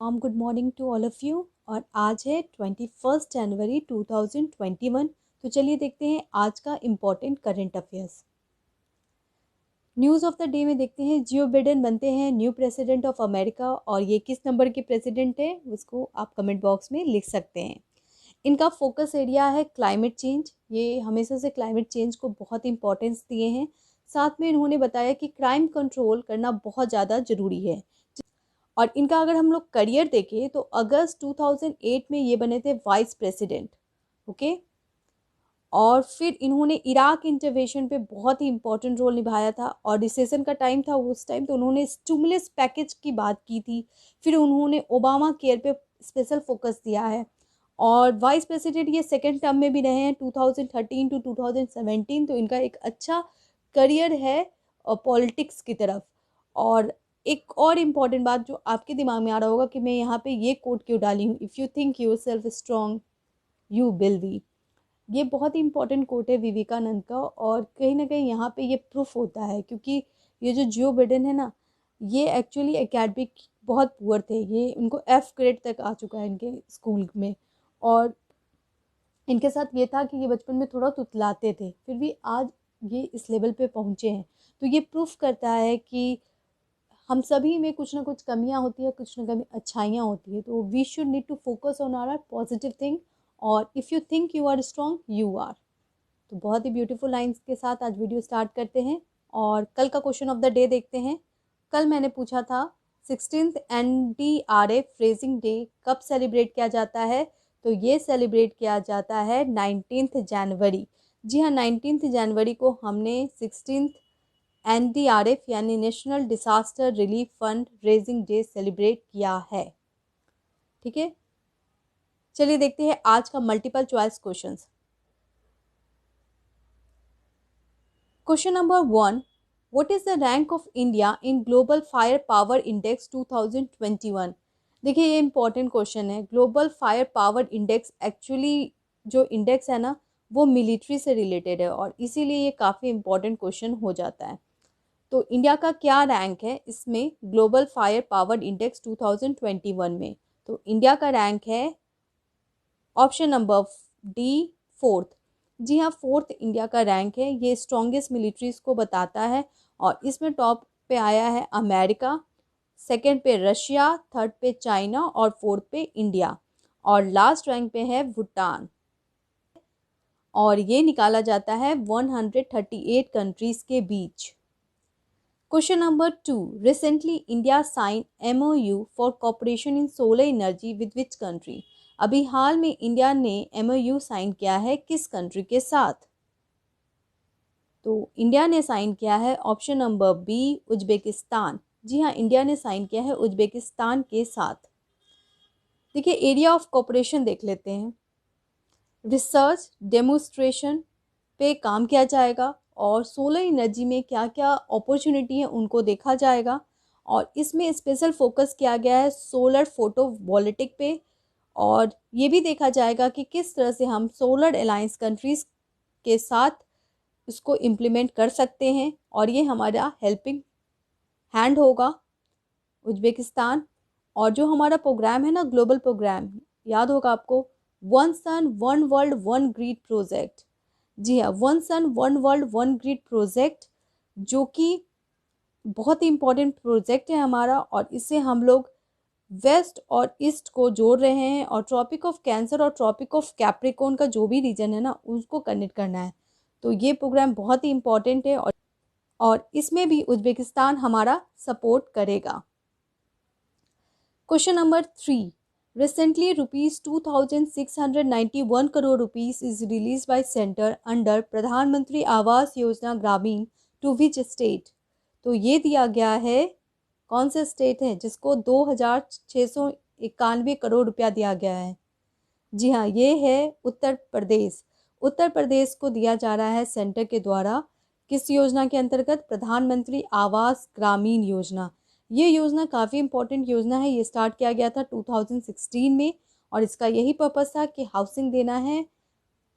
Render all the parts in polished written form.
Good morning to all of you. और आज है 21 जनवरी 2021। तो चलिए देखते हैं आज का important current affairs. News of the day में देखते हैं जियो बिडेन बनते हैं न्यू प्रेसिडेंट ऑफ अमेरिका। और ये किस नंबर के प्रेसिडेंट है उसको आप कमेंट बॉक्स में लिख सकते हैं। इनका फोकस एरिया है क्लाइमेट चेंज। ये हमेशा से क्लाइमेट चेंज को बहुत इंपॉर्टेंस दिए हैं। साथ में इन्होंने बताया कि क्राइम कंट्रोल करना बहुत ज़्यादा ज़रूरी है। और इनका अगर हम लोग करियर देखें तो अगस्त 2008 में ये बने थे वाइस प्रेसिडेंट। ओके। और फिर इन्होंने इराक इंटरवेंशन पे बहुत ही इंपॉर्टेंट रोल निभाया था। और रिसेशन का टाइम था उस टाइम, तो उन्होंने स्टिमुलस पैकेज की बात की थी। फिर उन्होंने ओबामा केयर पे स्पेशल फोकस दिया है। और वाइस प्रेसिडेंट ये सेकेंड टर्म में भी रहे हैं 2013 टू 2017। तो इनका एक अच्छा करियर है पॉलिटिक्स की तरफ। और एक और इम्पॉर्टेंट बात जो आपके दिमाग में आ रहा होगा कि मैं यहाँ पे ये कोट क्यों डाली हूँ, if you think yourself strong you will be. ये बहुत ही इंपॉर्टेंट कोट है विवेकानंद का। और कहीं ना कहीं यहाँ पे ये प्रूफ होता है क्योंकि ये जो जियो बिडेन है ना, ये एक्चुअली एकेडमिक बहुत पुअर थे। ये उनको एफ ग्रेड तक आ चुका है इनके स्कूल में। और इनके साथ ये था कि ये बचपन में थोड़ा तुतलाते थे, फिर भी आज ये इस लेवल पे पहुँचे हैं। तो ये प्रूफ करता है कि हम सभी में कुछ ना कुछ कमियां होती है, कुछ ना कभी अच्छाइयाँ होती है। तो we should need to focus on our positive thing. और if you think you are strong you are. तो बहुत ही ब्यूटीफुल लाइंस के साथ आज वीडियो स्टार्ट करते हैं। और कल का क्वेश्चन ऑफ द डे देखते हैं। कल मैंने पूछा था 16th NDRF फ्रेजिंग डे कब सेलिब्रेट किया जाता है। तो ये सेलिब्रेट किया जाता है 19 जनवरी। जी हाँ, 19 जनवरी को हमने 16th NDRF यानी national disaster relief fund raising day celebrate किया है। ठीक है, चलिए देखते हैं आज का multiple choice questions. Question number 1, what is the rank of India in global fire power index 2021। देखिए ये इंपॉर्टेंट क्वेश्चन है। Global fire power index actually जो इंडेक्स है ना, वो मिलिट्री से रिलेटेड है और इसीलिए ये काफ़ी इंपॉर्टेंट क्वेश्चन हो जाता है। तो इंडिया का क्या रैंक है इसमें ग्लोबल फायर पावर इंडेक्स 2021 में। तो इंडिया का रैंक है ऑप्शन नंबर डी, फोर्थ। जी हाँ, फोर्थ इंडिया का रैंक है। ये स्ट्रॉन्गेस्ट मिलिट्रीज को बताता है। और इसमें टॉप पे आया है अमेरिका, सेकंड पे रशिया, थर्ड पे चाइना और फोर्थ पे इंडिया। और लास्ट रैंक पे है भूटान। और ये निकाला जाता है 138 कंट्रीज के बीच। Question number 2. Recently, India signed MOU for cooperation in solar energy with which country? अभी हाल में इंडिया ने MOU साइन किया है किस कंट्री के साथ। तो इंडिया ने साइन किया है ऑप्शन नंबर बी, उज्बेकिस्तान। जी हाँ, इंडिया ने साइन किया है उज्बेकिस्तान के साथ। देखिए एरिया ऑफ कोऑपरेशन देख लेते हैं। रिसर्च डेमोन्स्ट्रेशन पे काम किया जाएगा और सोलर एनर्जी में क्या क्या अपॉर्चुनिटी है उनको देखा जाएगा। और इसमें स्पेशल फोकस किया गया है सोलर फोटोवोल्टिक पे। और ये भी देखा जाएगा कि किस तरह से हम सोलर अलायंस कंट्रीज़ के साथ इसको इम्प्लीमेंट कर सकते हैं। और ये हमारा हेल्पिंग हैंड होगा उज्बेकिस्तान। और जो हमारा प्रोग्राम है ना, ग्लोबल प्रोग्राम, याद होगा आपको, one sun one world one grid project. जी हाँ, one sun one world one grid project, जो कि बहुत ही इंपॉर्टेंट प्रोजेक्ट है हमारा। और इससे हम लोग वेस्ट और ईस्ट को जोड़ रहे हैं और ट्रॉपिक ऑफ कैंसर और ट्रॉपिक ऑफ कैप्रिकॉर्न का जो भी रीजन है ना, उसको कनेक्ट करना है। तो ये प्रोग्राम बहुत ही इंपॉर्टेंट है और इसमें भी उज्बेकिस्तान हमारा सपोर्ट करेगा। Question number 3, recently rupees 2691 crore rupees is released by center under प्रधानमंत्री आवास योजना ग्रामीण to which state। तो ये दिया गया है कौन से स्टेट है जिसको 2691 करोड़ रुपया दिया गया है। जी हाँ, ये है उत्तर प्रदेश। उत्तर प्रदेश को दिया जा रहा है सेंटर के द्वारा किस योजना के अंतर्गत, प्रधानमंत्री आवास ग्रामीण योजना। ये योजना काफ़ी इंपॉर्टेंट योजना है। ये स्टार्ट किया गया था 2016 में और इसका यही पर्पस था कि हाउसिंग देना है,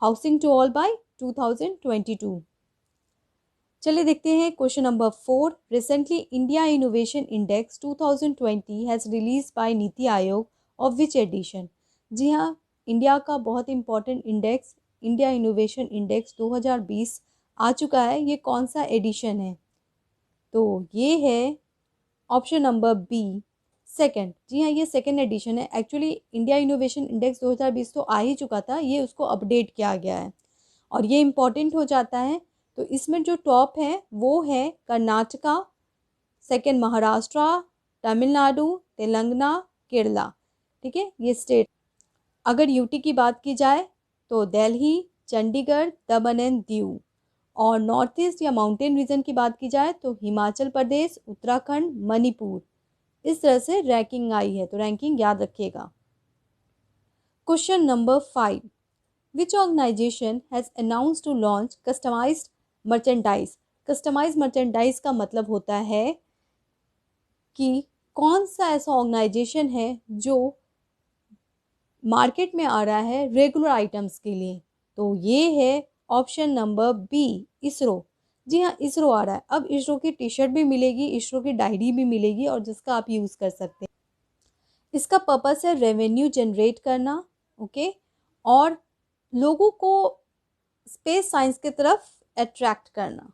हाउसिंग टू ऑल बाय 2022। चलिए देखते हैं question number 4। Recently India innovation index 2020 has release by NITI Aayog of which edition. जी हाँ, इंडिया का बहुत important index India innovation index 2020 आ चुका है। ये कौन सा एडिशन है? तो ये है ऑप्शन नंबर बी, सेकंड। जी हाँ, ये सेकंड एडिशन है। एक्चुअली इंडिया इनोवेशन इंडेक्स 2020 तो आ ही चुका था, ये उसको अपडेट किया गया है और ये इम्पॉर्टेंट हो जाता है। तो इसमें जो टॉप है वो है कर्नाटका, सेकंड महाराष्ट्र, तमिलनाडु, तेलंगाना, केरला। ठीक है, ये स्टेट। अगर यूटी की बात की जाए तो दिल्ली, चंडीगढ़, दमन एंड दीव। और नॉर्थ ईस्ट या माउंटेन रीजन की बात की जाए तो हिमाचल प्रदेश, उत्तराखंड, मणिपुर। इस तरह से रैंकिंग आई है, तो रैंकिंग याद रखिएगा। Question number 5। Which organization has announced to launch customized merchandise? Customized merchandise का मतलब होता है कि कौन सा ऐसा ऑर्गेनाइजेशन है जो मार्केट में आ रहा है रेगुलर आइटम्स के लिए। तो ये है ऑप्शन नंबर बी, इसरो। जी हाँ, इसरो आ रहा है। अब इसरो की टी शर्ट भी मिलेगी, इसरो की डायरी भी मिलेगी और जिसका आप यूज़ कर सकते हैं। इसका पर्पस है रेवेन्यू जनरेट करना, ओके, और लोगों को स्पेस साइंस की तरफ अट्रैक्ट करना।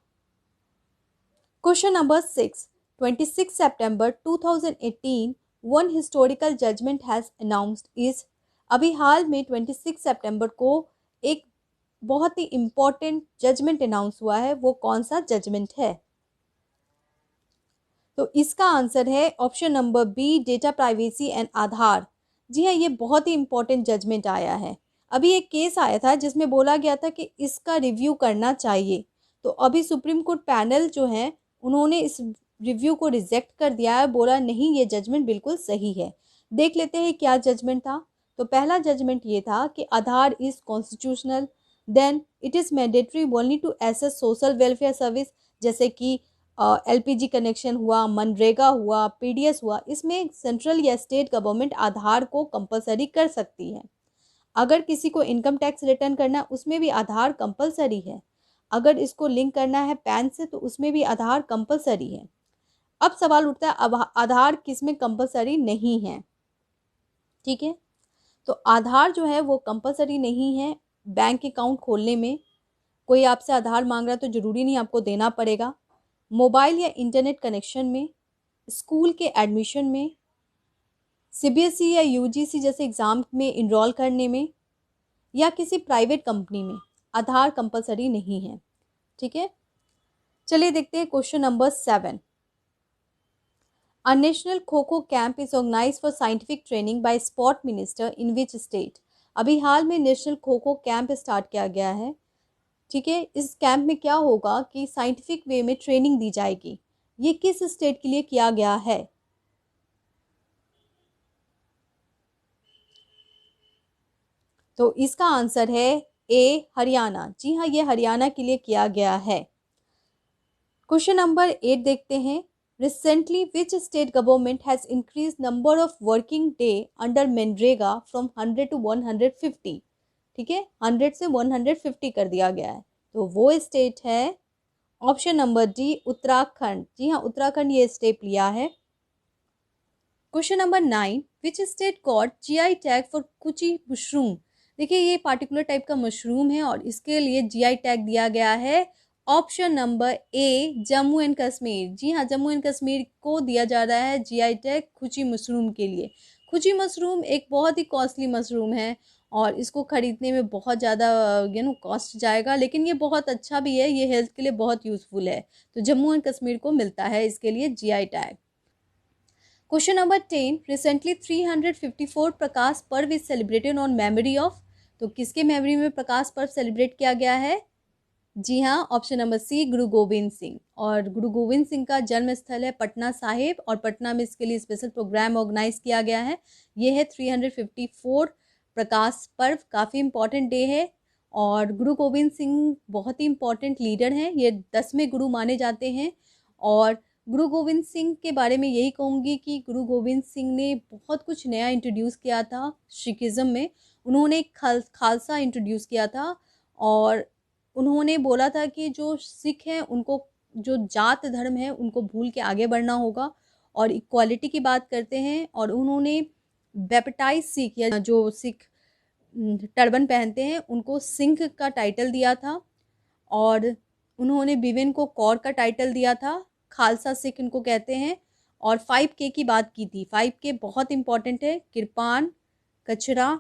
Question number 6। 26 September 2018 one historical judgement has announced is. अभी हाल में 26 सितंबर को एक बहुत ही इम्पोर्टेंट जजमेंट अनाउंस हुआ है। वो कौन सा जजमेंट है? तो इसका आंसर है option number B, data privacy and Aadhaar. जी हाँ, ये बहुत ही इम्पोर्टेंट जजमेंट आया है। अभी एक केस आया था जिसमें बोला गया था कि इसका रिव्यू करना चाहिए। तो अभी सुप्रीम कोर्ट पैनल जो है उन्होंने इस रिव्यू को रिजेक्ट कर दिया है, बोला नहीं ये जजमेंट बिल्कुल सही है। देख लेते हैं क्या जजमेंट था। तो पहला जजमेंट ये था कि Aadhaar is constitutional, then it is mandatory only to access social welfare service, जैसे कि एलपीजी कनेक्शन हुआ, मनरेगा हुआ, पीडीएस हुआ। इसमें सेंट्रल या स्टेट गवर्नमेंट आधार को कंपलसरी कर सकती है। अगर किसी को इनकम टैक्स रिटर्न करना है उसमें भी आधार कंपलसरी है। अगर इसको लिंक करना है पैन से तो उसमें भी आधार कंपलसरी है। अब सवाल उठता है अब आधार किस में कंपलसरी नहीं है? ठीक है, तो आधार जो है वो कंपलसरी नहीं है बैंक अकाउंट खोलने में। कोई आपसे आधार मांग रहा है तो ज़रूरी नहीं आपको देना पड़ेगा। मोबाइल या इंटरनेट कनेक्शन में, स्कूल के एडमिशन में, सीबीएसई या यूजीसी जैसे एग्ज़ाम में इनरोल करने में, या किसी प्राइवेट कंपनी में आधार कंपलसरी नहीं है। ठीक है, चलिए देखते हैं question number 7। A national kho kho camp is organise for scientific training by sport minister in which state. अभी हाल में national kho kho camp start किया गया है। ठीक है, इस कैंप में क्या होगा कि साइंटिफिक वे में ट्रेनिंग दी जाएगी। ये किस स्टेट के लिए किया गया है? तो इसका आंसर है ए, हरियाणा। जी हाँ, ये हरियाणा के लिए किया गया है। क्वेश्चन नंबर 8 देखते हैं। Recently which state government has increase number of working day under MNREGA from 100 to 150। ठीक है, 100 से 150 कर दिया गया है। तो वो स्टेट है ऑप्शन नंबर डी, उत्तराखंड। जी हाँ, उत्तराखंड ये स्टेप लिया है। Question number 9। Which state got GI tag for Gucchi mushroom. देखिए, ये पार्टिकुलर टाइप का मशरूम है और इसके लिए जीआई टैग दिया गया है option number A, Jammu and Kashmir. जी हाँ, जम्मू एंड कश्मीर को दिया जा रहा है जीआई टैग कुची मशरूम के लिए। कुची मशरूम एक बहुत ही कॉस्टली मशरूम है और इसको खरीदने में बहुत ज़्यादा कॉस्ट जाएगा, लेकिन ये बहुत अच्छा भी है, ये हेल्थ के लिए बहुत यूज़फुल है। तो जम्मू एंड कश्मीर को मिलता है इसके लिए GI tag. Question number 10। Recently 354 Prakash Parv is celebrated on memory of. तो किसके मेमोरी में प्रकाश पर्व सेलिब्रेट किया गया है? जी हाँ, ऑप्शन नंबर सी, गुरु गोविंद सिंह। और गुरु गोविंद सिंह का जन्म स्थल है पटना साहिब और पटना में इसके लिए स्पेशल प्रोग्राम ऑर्गेनाइज किया गया है। ये है 354 प्रकाश पर्व, काफ़ी इंपॉर्टेंट डे है। और गुरु गोविंद सिंह बहुत ही इंपॉर्टेंट लीडर हैं, ये 10वें गुरु माने जाते हैं। और गुरु गोविंद सिंह के बारे में यही कहूँगी कि गुरु गोविंद सिंह ने बहुत कुछ नया इंट्रोड्यूस किया था सिखिज़म में। उन्होंने खालसा इंट्रोड्यूस किया था और उन्होंने बोला था कि जो सिख हैं उनको जो जात धर्म है उनको भूल के आगे बढ़ना होगा और इक्वालिटी की बात करते हैं। और उन्होंने बैप्टाइज सिख या जो सिख टर्बन पहनते हैं उनको सिंह का टाइटल दिया था, और उन्होंने बिवेन को कौर का टाइटल दिया था, खालसा सिख इनको कहते हैं। और 5K की बात की थी। 5K बहुत इंपॉर्टेंट है, किरपान, कचरा,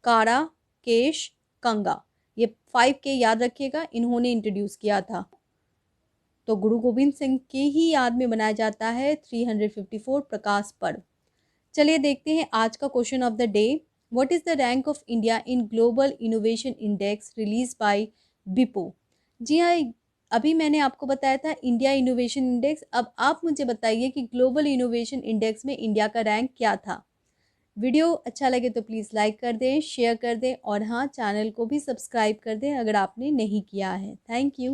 कारा, केश, कंगा, ये 5K याद रखिएगा, इन्होंने इंट्रोड्यूस किया था। तो गुरु गोविंद सिंह की ही याद में मनाया जाता है 354 प्रकाश पर्व। चलिए देखते हैं आज का question of the day. What is the rank of India in global innovation index release by बिपो। जी हाँ, अभी मैंने आपको बताया था इंडिया इनोवेशन इंडेक्स। अब आप मुझे बताइए कि ग्लोबल इनोवेशन इंडेक्स में इंडिया का रैंक क्या था। वीडियो अच्छा लगे तो प्लीज़ लाइक कर दें, शेयर कर दें, और हाँ, चैनल को भी सब्सक्राइब कर दें अगर आपने नहीं किया है। Thank you.